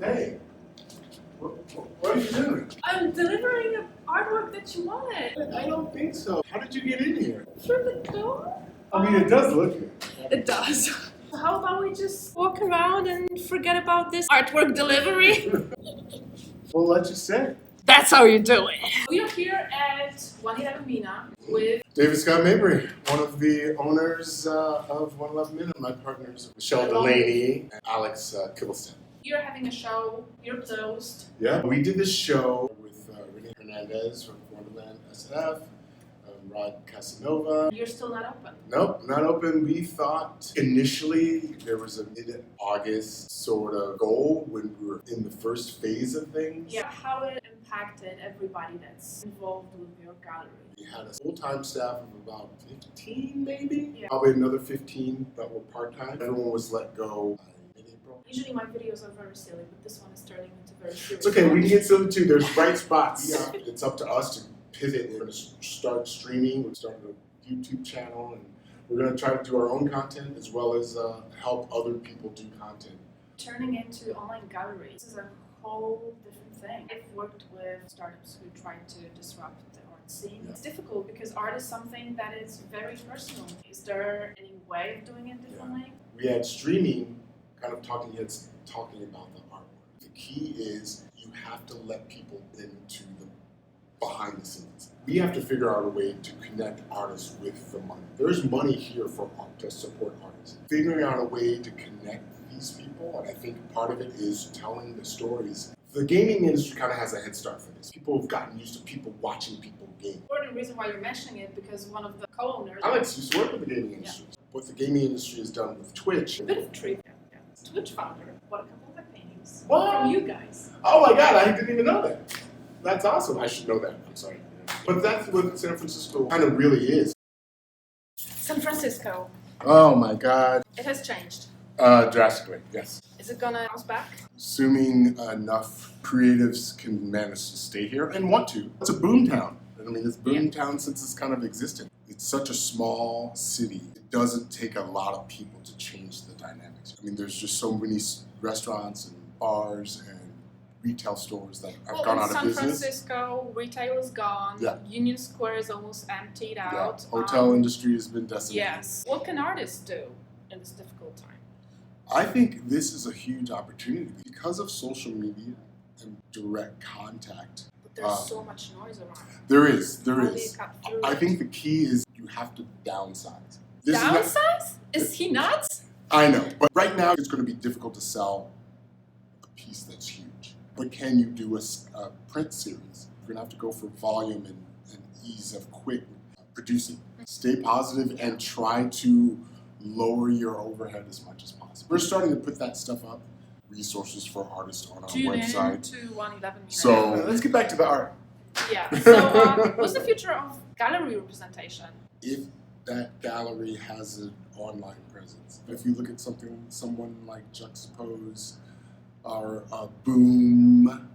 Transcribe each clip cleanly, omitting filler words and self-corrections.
Hey, what are you doing? I'm delivering an artwork that you wanted. I don't think so. How did you get in here? Through the door? I mean, it does look good. It does. How about we just walk around and forget about this artwork delivery? Well, let's just say. That's how you do it. We are here at 111 Minna with David Scott Mabry, one of the owners of 111 Minna, my partners, Michelle Delaney and Alex Kibbleston. You're having a show, you're closed. Yeah, we did this show with Renee Hernandez from Wonderland SF, Rod Casanova. You're still not open. Nope, not open. We thought initially there was a mid-August sort of goal when we were in the first phase of things. Yeah, how it impacted everybody that's involved with your gallery. We had a full-time staff of about 15 maybe, Yeah. probably another 15 that were part-time. Everyone was let go in April. Usually my videos are very silly, but this one is turning into very serious. It's okay, we can get silly too. There's bright spots. Yeah. It's up to us to pivot. We're going to start streaming. We're starting a YouTube channel, and we're going to try to do our own content as well as help other people do content. Turning into online galleries is a whole different thing. I've worked with startups who try to disrupt the art scene. Yeah. It's difficult because art is something that is very personal. Is there any way of doing it differently? We had streaming, kind of talking heads talking about the artwork. The key is you have to let people into the behind the scenes. We have to figure out a way to connect artists with the money. There's money here for art to support artists. Figuring out a way to connect these people, and I think part of it is telling the stories. The gaming industry kind of has a head start for this. People have gotten used to people watching people game. Important reason why you're mentioning it because one of the co-owners. Alex used to work with the gaming industry. Yeah. What the gaming industry has done with Twitch. A bit of trivia. Yeah. Twitch founder bought a couple of the paintings What? from you guys. Oh my God, I didn't even know that. That's awesome. I should know that. I'm sorry. But that's what San Francisco kind of really is. San Francisco. Oh my God. It has changed. Drastically, yes. Is it gonna bounce back? Assuming enough creatives can manage to stay here and want to. It's a boom town. I mean, it's boom town since it's kind of existed. It's such a small city. It doesn't take a lot of people to change the dynamics. I mean, there's just so many restaurants and bars and retail stores that have gone out of business. San Francisco, retail is gone. Yeah. Union Square is almost emptied out. Hotel industry has been decimated. Yes. What can artists do in this difficult time? I think this is a huge opportunity because of social media and direct contact. But there's so much noise around. There is. How do you cut through I it? think the key is you have to downsize. Downsize? Is he nuts? I know, but right now it's going to be difficult to sell a piece that's huge. But can you do a print series? You're going to have to go for volume and ease of quick producing. Stay positive and try to lower your overhead as much as possible. We're starting to put that stuff up, resources for artists on our website. Tune in to 111 Minna. So let's get back to the art. Yeah. So what's the future of gallery representation? If that gallery has an online presence. If you look at someone like Juxtapose or Boom.com,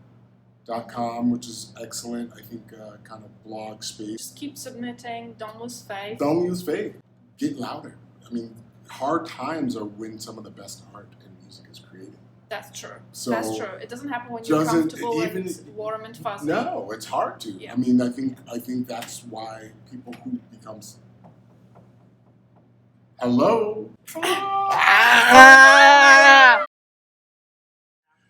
which is excellent, I think kind of blog space. Just keep submitting, don't lose faith. Don't lose faith. Get louder. I mean, hard times are when some of the best art and music is created. That's true. So That's true. It doesn't happen when you're comfortable and warm and fuzzy. No, it's hard to. Yeah. I mean, I think that's why people who becomes hello.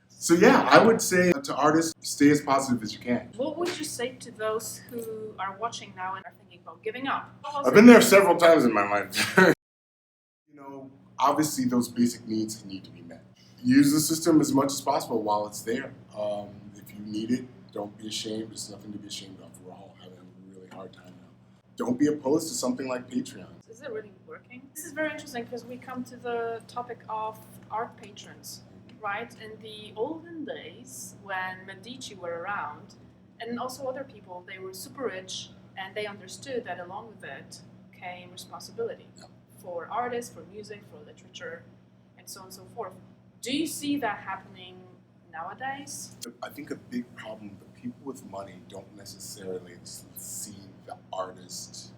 So yeah, I would say to artists, stay as positive as you can. What would you say to those who are watching now and are thinking about giving up? I've been there several times in my life. You know, obviously those basic needs need to be met. Use the system as much as possible while it's there. If you need it, don't be ashamed. There's nothing to be ashamed of. We're all having a really hard time now. Don't be opposed to something like Patreon. Is it really working? This is very interesting because we come to the topic of art patrons, right? In the olden days when Medici were around, and also other people, they were super rich and they understood that along with it came responsibility for artists, for music, for literature, and so on and so forth. Do you see that happening nowadays? I think a big problem, the people with money don't necessarily see the artists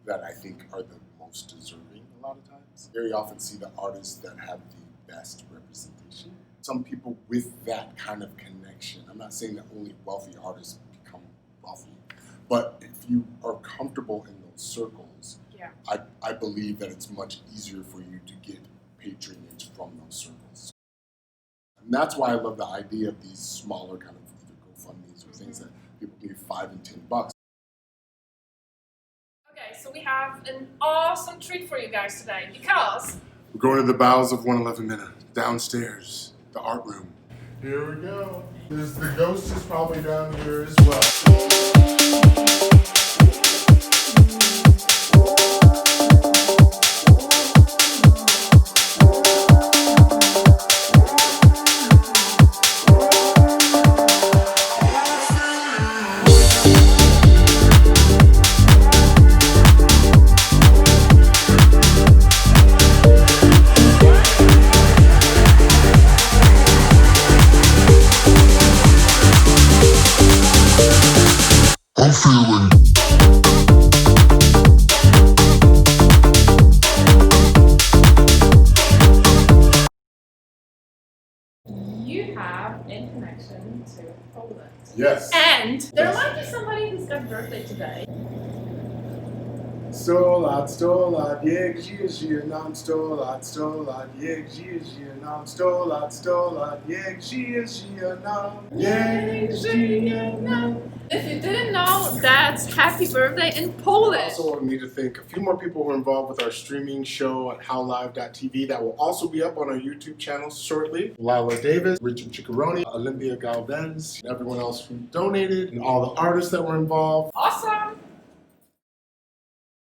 that I think are the most deserving a lot of times. Very often see the artists that have the best representation. some people with that kind of connection. I'm not saying that only wealthy artists become wealthy, but if you are comfortable in those circles, Yeah. I believe that it's much easier for you to get patronage from those circles. And that's why I love the idea of these smaller kind of either GoFundMes or things that people can give $5 and $10. Okay, so we have an awesome treat for you guys today because We're going to the bowels of 111 Minna, downstairs, the art room. Here we go. The ghost is probably down here as well. I'm feeling. you have a connection to Poland. Yes. And there might be somebody who's got birthday today. 100 lat, 100 lat, niech żyje nam 100 lat, 100 lat, niech żyje nam 100 lat, 100 lat, niech żyje nam, niech żyje nam. If you didn't know, that's happy birthday in Polish. Also, I need to thank a few more people who are involved with our streaming show at howlive.tv that will also be up on our YouTube channel shortly. Lila Davis, Richard Ciccarone, Olympia Galvez, and everyone else who donated, and all the artists that were involved. Awesome!